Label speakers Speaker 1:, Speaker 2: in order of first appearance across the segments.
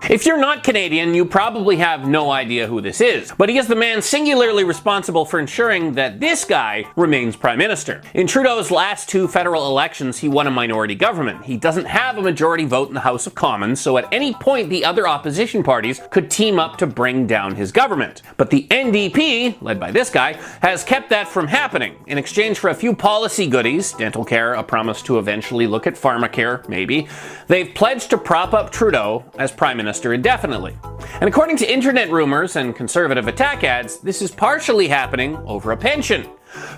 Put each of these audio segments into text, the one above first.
Speaker 1: If you're not Canadian, you probably have no idea who this is, but he is the man singularly responsible for ensuring that this guy remains Prime Minister. In Trudeau's last two federal elections, he won a minority government. He doesn't have a majority vote in the House of Commons, so at any point the other opposition parties could team up to bring down his government. But the NDP, led by this guy, has kept that from happening. In exchange for a few policy goodies, dental care, a promise to eventually look at pharmacare, maybe, they've pledged to prop up Trudeau as Prime Minister indefinitely. And according to internet rumors and conservative attack ads, this is partially happening over a pension.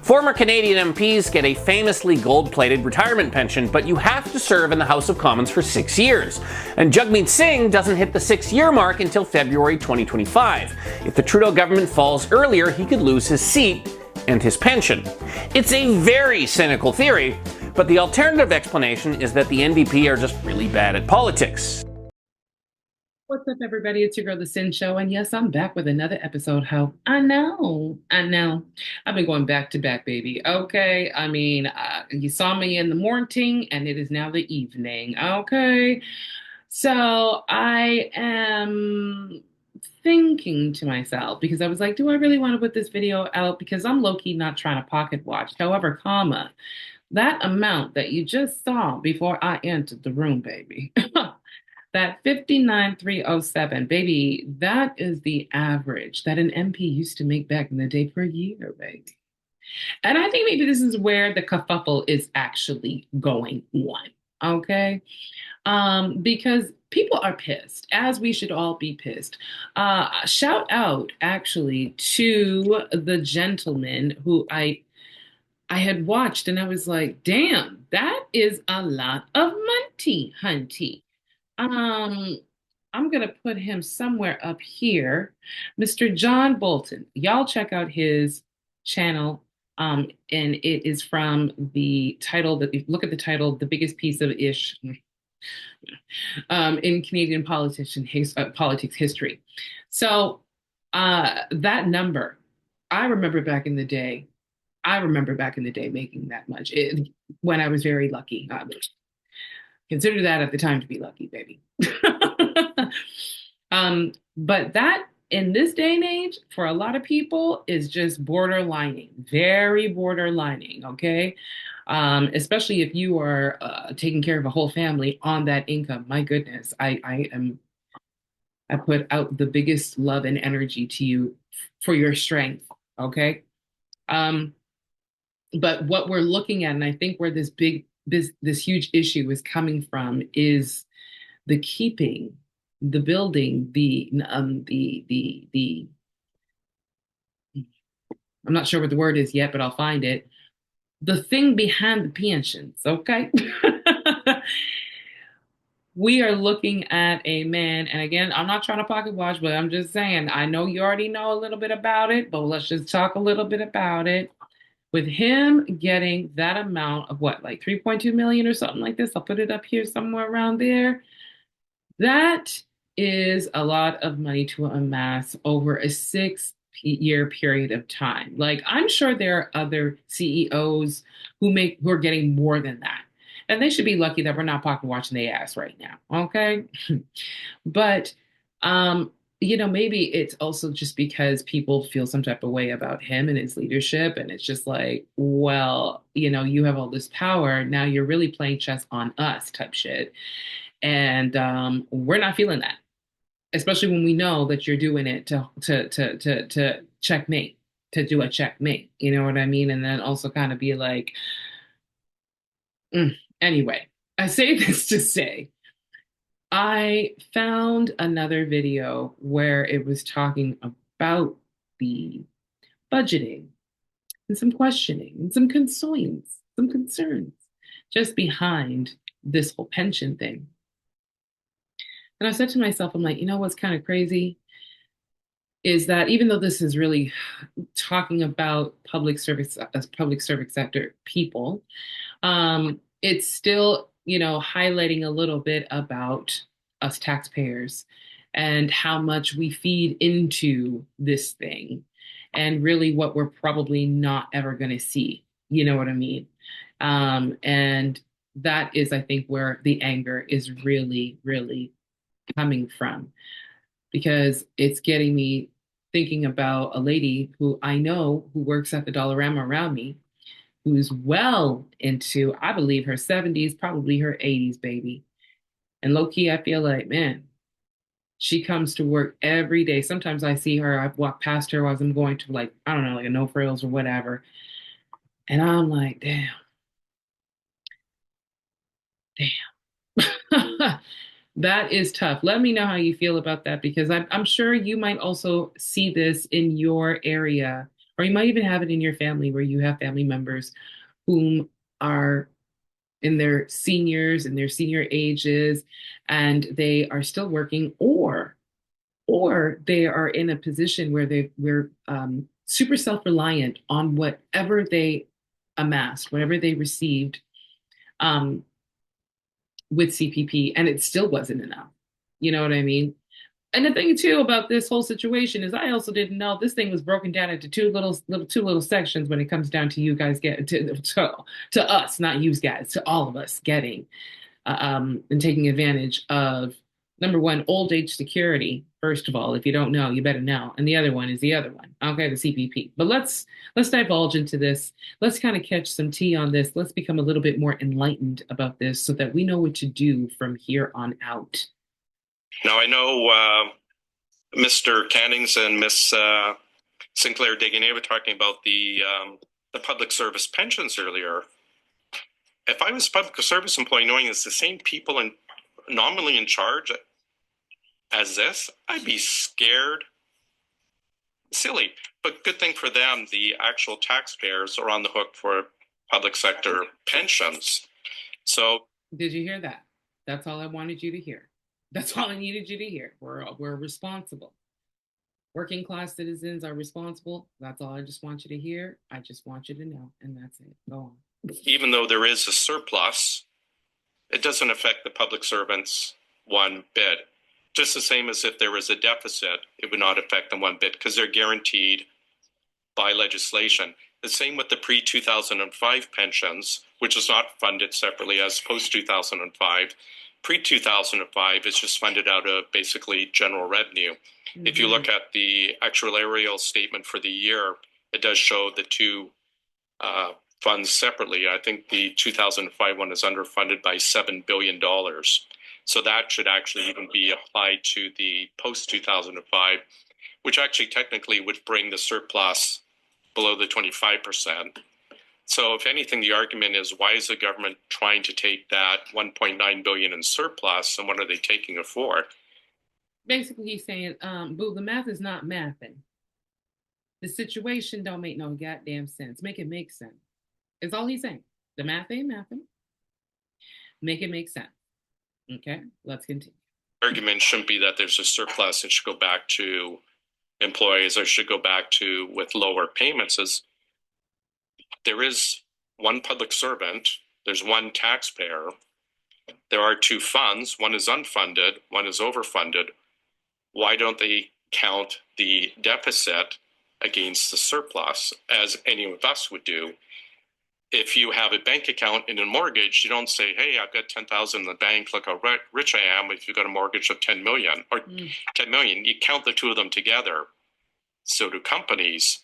Speaker 1: Former Canadian MPs get a famously gold-plated retirement pension, but you have to serve in the House of Commons for 6 years. And Jagmeet Singh doesn't hit the 6-year mark until February 2025. If the Trudeau government falls earlier, he could lose his seat and his pension. It's a very cynical theory, but the alternative explanation is that the NDP are just really bad at politics.
Speaker 2: What's up, everybody? It's your girl, the Cyn Show, and yes, I'm back with another episode. How I know. I've been going back to back, baby. Okay, I mean, you saw me in the morning, and it is now the evening. Okay, so I am thinking to myself, because I was like, do I really want to put this video out? Because I'm low-key not trying to pocket watch. However, that amount that you just saw before I entered the room, baby. That 59,307, baby, that is the average that an MP used to make back in the day per year, baby. And I think maybe this is where the kerfuffle is actually going on, okay? Because people are pissed, as we should all be pissed. Shout out, actually, to the gentleman who I had watched, and I was like, damn, that is a lot of money, hunty. I'm gonna put him somewhere up here. Mr. John Bolton. Y'all check out his channel. And it is from the title that look at the title, The Biggest Piece of Ish in Canadian politics history. So that number, I remember back in the day making that much when I was very lucky. Consider that at the time to be lucky, baby. But that, in this day and age, for a lot of people, is just borderlining, very borderlining, okay? Especially if you are taking care of a whole family on that income. My goodness, I put out the biggest love and energy to you for your strength, okay? But what we're looking at, and I think where this huge issue is coming from, is the keeping, the building, I'm not sure what the word is yet, but I'll find it. The thing behind the pensions, okay? We are looking at a man, and again, I'm not trying to pocket watch, but I'm just saying, I know you already know a little bit about it, but let's just talk a little bit about it. With him getting that amount of what, like 3.2 million or something like this, I'll put it up here somewhere around there. That is a lot of money to amass over a 6-year period of time. Like, I'm sure there are other CEOs who are getting more than that. And they should be lucky that we're not pocket watching their ass right now. Okay. But, maybe it's also just because people feel some type of way about him and his leadership. And it's just like, well, you have all this power. Now you're really playing chess on us type shit. And we're not feeling that, especially when we know that you're doing it to checkmate, to do a checkmate. You know what I mean? And then also kind of be like, anyway, I say this to say, I found another video where it was talking about the budgeting and some questioning and some concerns just behind this whole pension thing. And I said to myself, I'm like, what's kind of crazy is that even though this is really talking about public service sector people, it's still highlighting a little bit about us taxpayers and how much we feed into this thing, and really what we're probably not ever going to see. You know what I mean? And that is, I think, where the anger is really, really coming from, because it's getting me thinking about a lady who I know who works at the Dollarama around me, who's well into, I believe, her 70s, probably her 80s, baby. And low key, I feel like, man, she comes to work every day. Sometimes I see her, I walk past her as I'm going to, like, I don't know, like a no frills or whatever. And I'm like, damn, damn. That is tough. Let me know how you feel about that, because I'm sure you might also see this in your area, or you might even have it in your family where you have family members whom are in their seniors and their senior ages, and they are still working, or they are in a position where we're super self-reliant on whatever they amassed, whatever they received, um, with CPP, and it still wasn't enough. You know what I mean? And the thing too about this whole situation is I also didn't know this thing was broken down into two little sections when it comes down to you guys get to us, not you guys, to all of us getting and taking advantage of, number one, old age security. First of all, if you don't know, you better know. And the other one is the other one. Okay, the CPP. But let's divulge into this. Let's kind of catch some tea on this. Let's become a little bit more enlightened about this so that we know what to do from here on out.
Speaker 3: Now, I know Mr. Cannings and Miss Sinclair Deguenet were talking about the public service pensions earlier. If I was a public service employee, knowing it's the same people and nominally in charge as this, I'd be scared silly. But good thing for them, the actual taxpayers are on the hook for public sector pensions. So,
Speaker 2: did you hear that? That's all I wanted you to hear. That's all I needed you to hear. We're responsible. Working class citizens are responsible. That's all I just want you to hear. I just want you to know, and that's it. Go on.
Speaker 3: Even though there is a surplus, it doesn't affect the public servants one bit. Just the same as if there was a deficit, it would not affect them one bit because they're guaranteed by legislation. The same with the pre-2005 pensions, which is not funded separately as post-2005. Pre-2005 is just funded out of basically general revenue. Mm-hmm. If you look at the actuarial statement for the year, it does show the two funds separately. I think the 2005 one is underfunded by $7 billion. So that should actually even be applied to the post-2005, which actually technically would bring the surplus below the 25%. So if anything, the argument is, why is the government trying to take that 1.9 billion in surplus, and what are they taking it for?
Speaker 2: Basically, he's saying, boo, the math is not mathing. The situation don't make no goddamn sense. Make it make sense. It's all he's saying. The math ain't mathing. Make it make sense. Okay, let's continue.
Speaker 3: Argument shouldn't be that there's a surplus. It should go back to employees, or should go back to with lower payments. As there is one public servant, there's one taxpayer, there are two funds, one is unfunded, one is overfunded. Why don't they count the deficit against the surplus, as any of us would do? If you have a bank account and a mortgage, you don't say, hey, I've got 10,000 in the bank, look how rich I am. If you've got a mortgage of 10 million or 10 million, you count the two of them together. So do companies,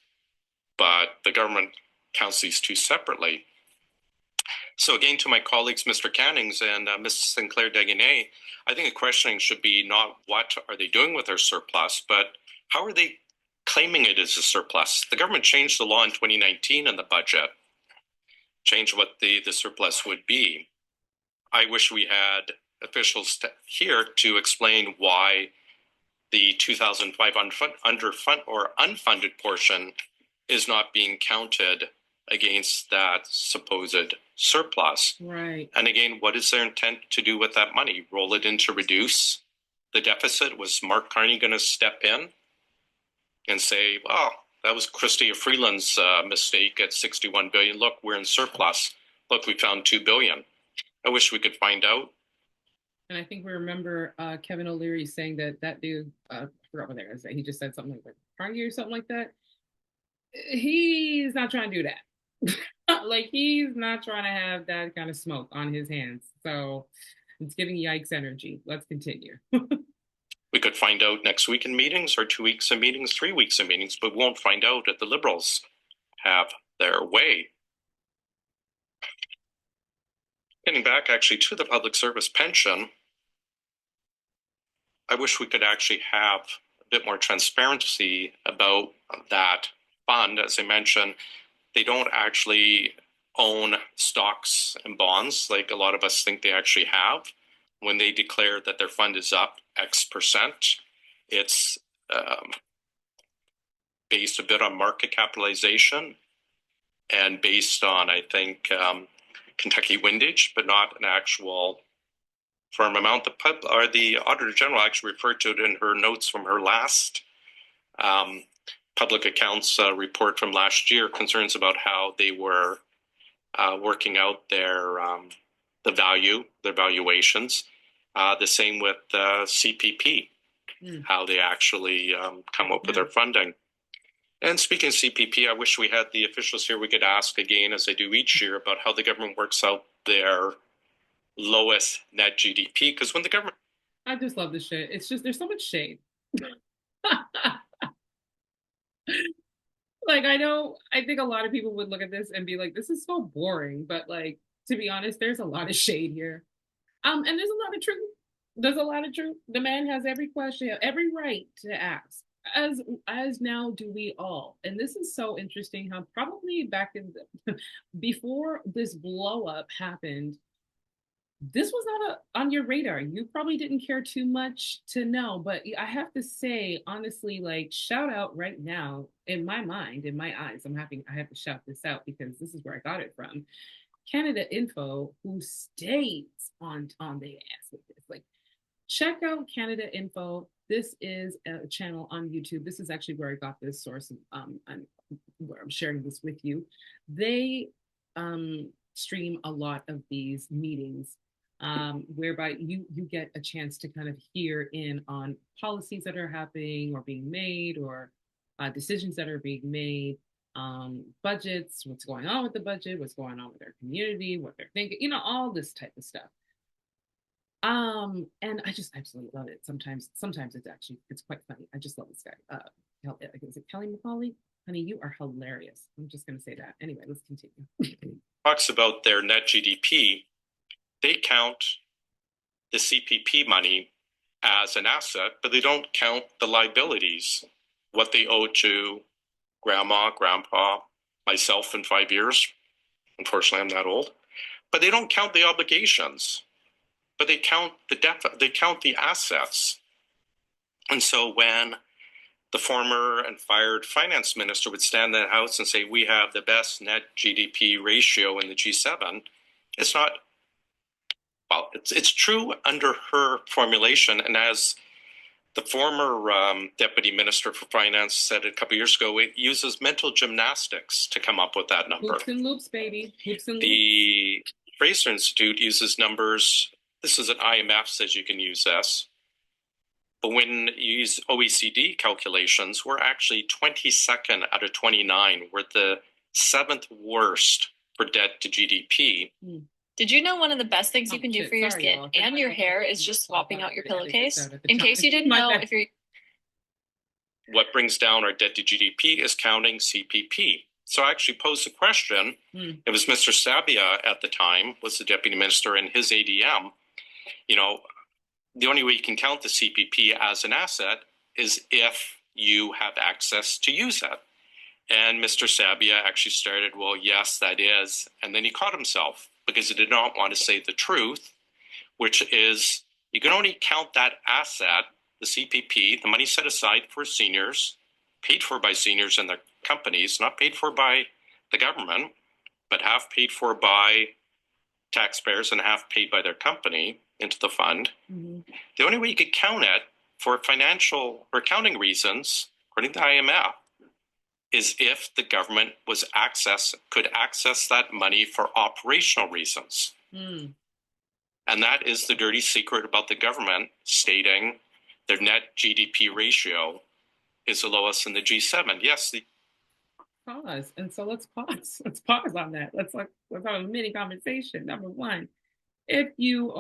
Speaker 3: but the government counts these two separately. So again, to my colleagues, Mr. Cannings and Ms. Sinclair Deguenet, I think the questioning should be not what are they doing with their surplus, but how are they claiming it as a surplus? The government changed the law in 2019 in the budget, changed what the surplus would be. I wish we had officials here to explain why the 2005 unfunded portion is not being counted against that supposed surplus.
Speaker 2: Right.
Speaker 3: And again, what is their intent to do with that money? Roll it in to reduce the deficit? Was Mark Carney going to step in and say, well, that was Chrystia Freeland's mistake at 61 billion. Look, we're in surplus. Look, we found 2 billion. I wish we could find out.
Speaker 2: And I think we remember Kevin O'Leary saying that dude, I forgot what there is. He just said something like Carnegie or something like that. He's not trying to do that. Like, he's not trying to have that kind of smoke on his hands. So it's giving yikes energy. Let's continue.
Speaker 3: We could find out next week in meetings, or 2 weeks in meetings, 3 weeks in meetings, but we won't find out if the Liberals have their way. Getting back actually to the public service pension, I wish we could actually have a bit more transparency about that fund. As I mentioned, they don't actually own stocks and bonds like a lot of us think they actually have. When they declare that their fund is up X percent, it's based a bit on market capitalization and based on, I think, Kentucky windage, but not an actual firm amount. The Auditor General actually referred to it in her notes from her last public accounts report from last year, concerns about how they were working out their valuations. The same with CPP, how they actually come up with their funding. And speaking of CPP, I wish we had the officials here. We could ask again, as I do each year, about how the government works out their lowest net GDP. Because when the government...
Speaker 2: I just love this shit. It's just, there's so much shade. Like, I think a lot of people would look at this and be like, this is so boring. But like, to be honest, there's a lot of shade here. And there's a lot of truth. There's a lot of truth. The man has every question, every right to ask. As now do we all. And this is so interesting how probably back in before this blow up happened, this was not on your radar. You probably didn't care too much to know, but I have to say, honestly, like, shout out right now, in my mind, in my eyes, I have to shout this out because this is where I got it from. Canada Info, who stays on the ass with this. Like, check out Canada Info. This is a channel on YouTube. This is actually where I got this source, and where I'm sharing this with you. They stream a lot of these meetings, whereby you get a chance to kind of hear in on policies that are happening or being made, or decisions that are being made, budgets, what's going on with the budget, what's going on with their community, what they're thinking, all this type of stuff. And I just absolutely love it. Sometimes it's quite funny. I just love this guy. Is it Kelly McCauley? Honey, you are hilarious. I'm just gonna say that. Anyway, let's continue.
Speaker 3: Talks about their net GDP. They count the CPP money as an asset, but they don't count the liabilities, what they owe to grandma, grandpa, myself in 5 years. Unfortunately, I'm that old. But they don't count the obligations. But they count they count the assets. And so when the former and fired finance minister would stand in the House and say, we have the best net GDP ratio in the G7, it's not, well, it's true under her formulation. And as the former deputy minister for finance said a couple of years ago, it uses mental gymnastics to come up with that number.
Speaker 2: Hoops and loops, baby. Hoops and loops.
Speaker 3: The Fraser Institute uses numbers. This is an IMF, says you can use this. But when you use OECD calculations, we're actually 22nd out of 29. We're the 7th worst for debt to GDP.
Speaker 4: Did you know one of the best things you can do for your skin and your hair is just swapping out your pillowcase? In case you didn't know, if you're...
Speaker 3: What brings down our debt to GDP is counting CPP. So I actually posed a question. It was Mr. Sabia at the time, was the deputy minister, in his ADM. The only way you can count the CPP as an asset is if you have access to use it. And Mr. Sabia actually started, well, yes, that is. And then he caught himself because he did not want to say the truth, which is you can only count that asset, the CPP, the money set aside for seniors, paid for by seniors and their companies, not paid for by the government, but half paid for by taxpayers and half paid by their company into the fund. The only way you could count it for financial or accounting reasons, according to IMF, is if the government could access that money for operational reasons. And that is the dirty secret about the government stating their net GDP ratio is the lowest in the G7. Yes.
Speaker 2: Pause. And so let's pause. Let's pause on that. Let's have a mini conversation. Number one, if you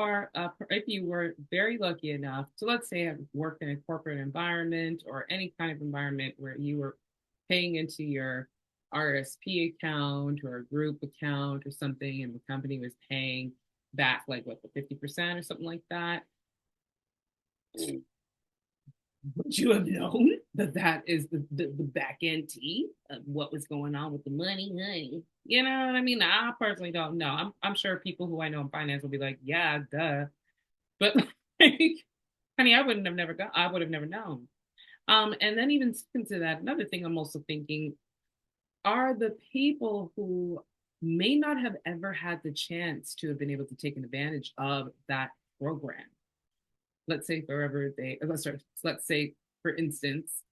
Speaker 2: if you were very lucky enough to, let's say, have worked in a corporate environment or any kind of environment where you were paying into your RSP account or a group account or something, and the company was paying back like what, the 50% or something like that. Would you have known that that is the back end tea of what was going on with the money, honey? You know what I mean? I personally don't know. I'm sure people who I know in finance will be like, yeah, duh. But like, honey, I would have never known. And then even to that, another thing I'm also thinking are the people who may not have ever had the chance to have been able to take advantage of that program. Let's say let's say for instance,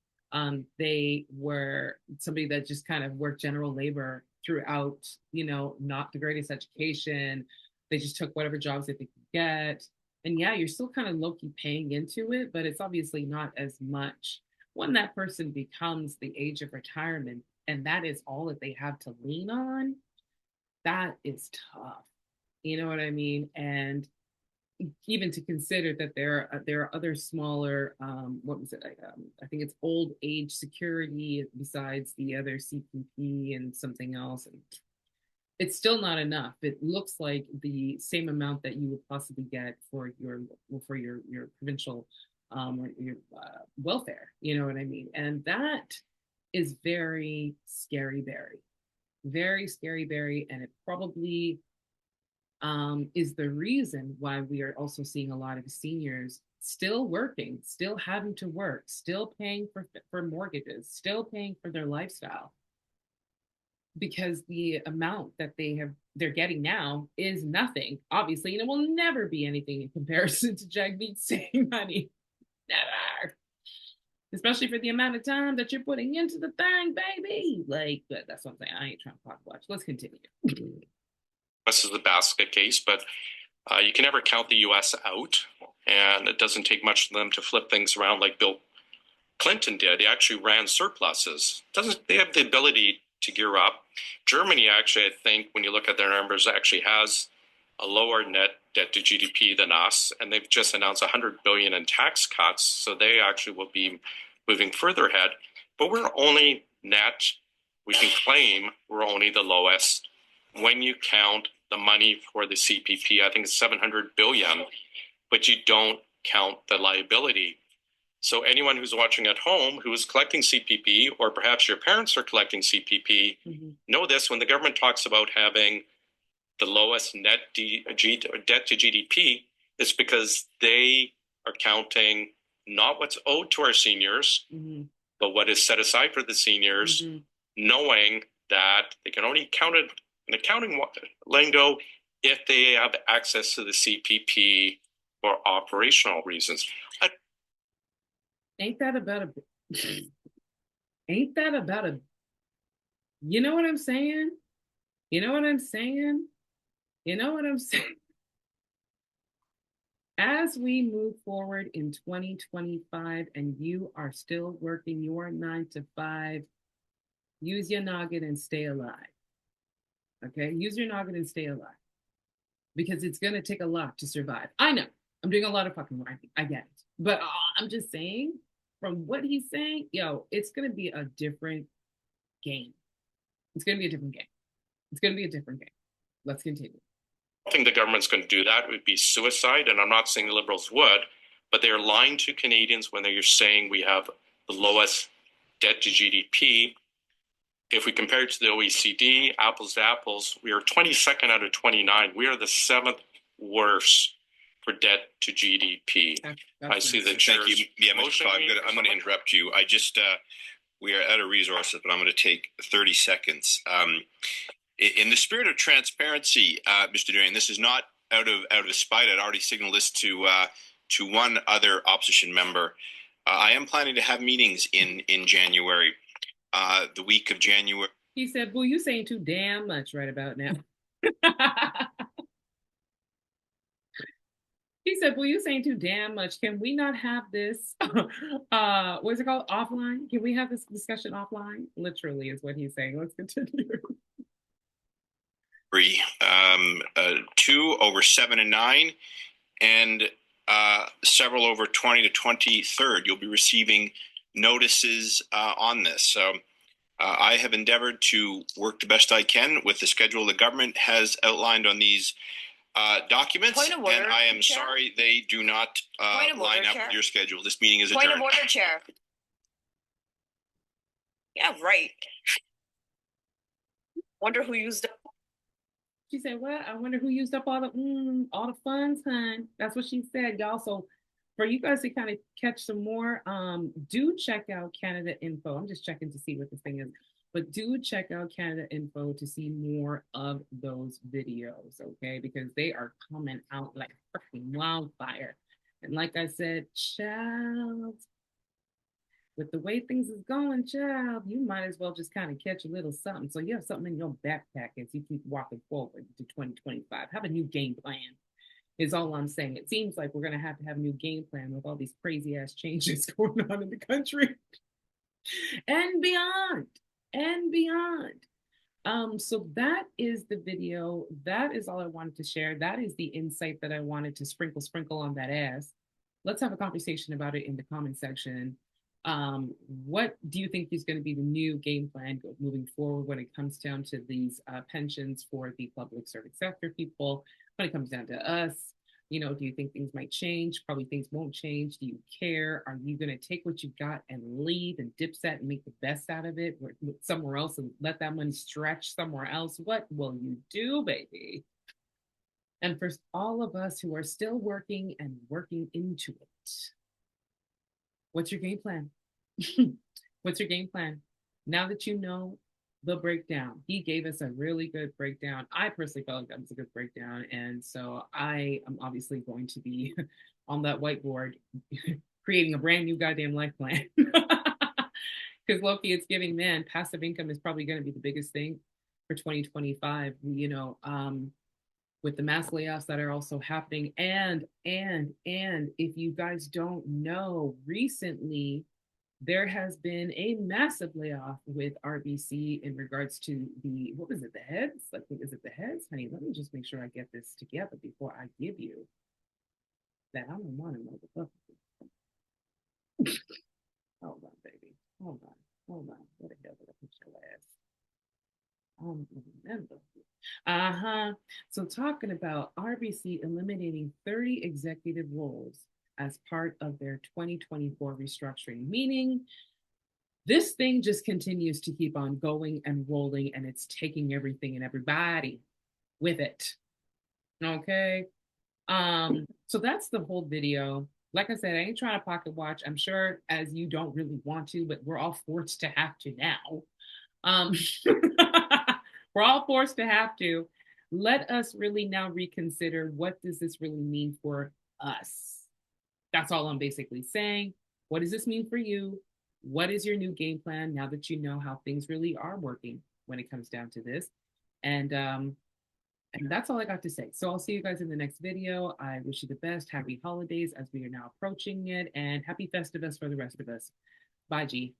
Speaker 2: they were somebody that just kind of worked general labor throughout, not the greatest education. They just took whatever jobs that they could get. And yeah, you're still kind of low-key paying into it, but it's obviously not as much when that person becomes the age of retirement and that is all that they have to lean on. That is tough. You know what I mean? And even to consider that there are other smaller, what was it? I think it's old age security besides the other CPP and something else. And it's still not enough. It looks like the same amount that you would possibly get for your provincial or your welfare. You know what I mean? And that is very scary, very scary, very, and it probably is the reason why we are also seeing a lot of seniors still working, still having to work, still paying for mortgages, still paying for their lifestyle, because the amount that they're getting now is nothing, obviously, and it will never be anything in comparison to Jagmeet Singh money. Never. Especially for the amount of time that you're putting into the thing, baby. Like, but that's what I'm saying. I ain't trying to clock watch. Let's continue.
Speaker 3: This is the basket case, but you can never count the U.S. out, and it doesn't take much for them to flip things around like Bill Clinton did. He actually ran surpluses. They have the ability to gear up. Germany actually, I think, when you look at their numbers, actually has a lower net debt to GDP than us, and they've just announced $100 billion in tax cuts, so they actually will be moving further ahead. But we're only net, we can claim we're only the lowest when you count the money for the CPP. I think it's $700 billion, but you don't count the liability. So anyone who's watching at home who is collecting CPP, or perhaps your parents are collecting CPP, know this: when the government talks about having the lowest net debt to GDP, it's because they are counting not what's owed to our seniors, but what is set aside for the seniors, knowing that they can only count it in accounting lingo if they have access to the CPP for operational reasons.
Speaker 2: Ain't that about a you know what I'm saying? You know what I'm saying? You know what I'm saying? As we move forward in 2025 and you are still working your 9 to 5, use your noggin and stay alive. Okay? Use your noggin and stay alive. Because it's going to take a lot to survive. I know. I'm doing a lot of fucking writing. I get it. But I'm just saying, from what he's saying, it's going to be a different game. It's going to be a different game. It's going to be a different game. Let's continue.
Speaker 3: I think the government's going to do that. It would be suicide, and I'm not saying the Liberals would, but they're lying to Canadians when they're saying we have the lowest debt to GDP. If we compare it to the OECD, apples to apples, we are 22nd out of 29. We are the 7th worst for debt to GDP. I see the chair's
Speaker 5: Thank you. Yeah, Mr. Todd, I'm going to interrupt you. We are out of resources, but I'm going to take 30 seconds. In the spirit of transparency, Mr. Durian, this is not out of spite. I'd already signaled this to one other opposition member. I am planning to have meetings in January, the week of January.
Speaker 2: He said, "Boo, you saying too damn much right about now." He said, "Boo, you saying too damn much. Can we not have this? What's it called? Offline? Can we have this discussion offline?" Literally is what he's saying. Let's continue.
Speaker 5: 2 over 7 and 9, and several over 20 to 23rd. You'll be receiving notices on this. So I have endeavored to work the best I can with the schedule the government has outlined on these documents.
Speaker 6: Point of order,
Speaker 5: and I am
Speaker 6: Chair.
Speaker 5: sorry they do not line up
Speaker 6: Chair.
Speaker 5: with your schedule. This meeting is
Speaker 6: Point
Speaker 5: adjourned.
Speaker 6: of order, Chair. Yeah, right. Wonder who used up.
Speaker 2: She said, "What? I wonder who used up all the funds, hon." That's what she said, y'all. So for you guys to kind of catch some more, do check out Canada Info. I'm just checking to see what this thing is, but do check out Canada Info to see more of those videos, okay? Because they are coming out like freaking wildfire. And like I said, child, with the way things is going, child, you might as well just kind of catch a little something. So you have something in your backpack as you keep walking forward to 2025. Have a new game plan is all I'm saying. It seems like we're going to have a new game plan with all these crazy ass changes going on in the country and beyond and beyond. So that is the video. That is all I wanted to share. That is the insight that I wanted to sprinkle on that ass. Let's have a conversation about it in the comment section. What do you think is going to be the new game plan moving forward when it comes down to these pensions for the public service sector people? When it comes down to us, you know, do you think things might change? Probably things won't change. Do you care? Are you going to take what you got and leave and dipset and make the best out of it somewhere else and let that money stretch somewhere else? What will you do, baby? And for all of us who are still working and working into it, what's your game plan? What's your game plan? Now that you know the breakdown, he gave us a really good breakdown. I personally felt like that was a good breakdown. And so I am obviously going to be on that whiteboard creating a brand new goddamn life plan. Because Loki, it's giving, man, passive income is probably going to be the biggest thing for 2025. You know, with the mass layoffs that are also happening. And if you guys don't know, recently, there has been a massive layoff with RBC in regards to the, what was it, the heads? Like, is it the heads? Honey, let me just make sure I get this together before I give you that. I don't want to know the fuck. Hold on, baby. Hold on. Where the hell did I put your ass? I don't remember. So talking about RBC eliminating 30 executive roles as part of their 2024 restructuring, meaning this thing just continues to keep on going and rolling, and it's taking everything and everybody with it. Okay. So that's the whole video. Like I said, I ain't trying to pocket watch. I'm sure as you don't really want to, but we're all forced to have to now. We're all forced to have to. Let us really now reconsider, what does this really mean for us? That's all I'm basically saying. What does this mean for you? What is your new game plan now that you know how things really are working when it comes down to this? And that's all I got to say. So I'll see you guys in the next video. I wish you the best. Happy holidays as we are now approaching it, and happy Festivus for the rest of us. Bye, G.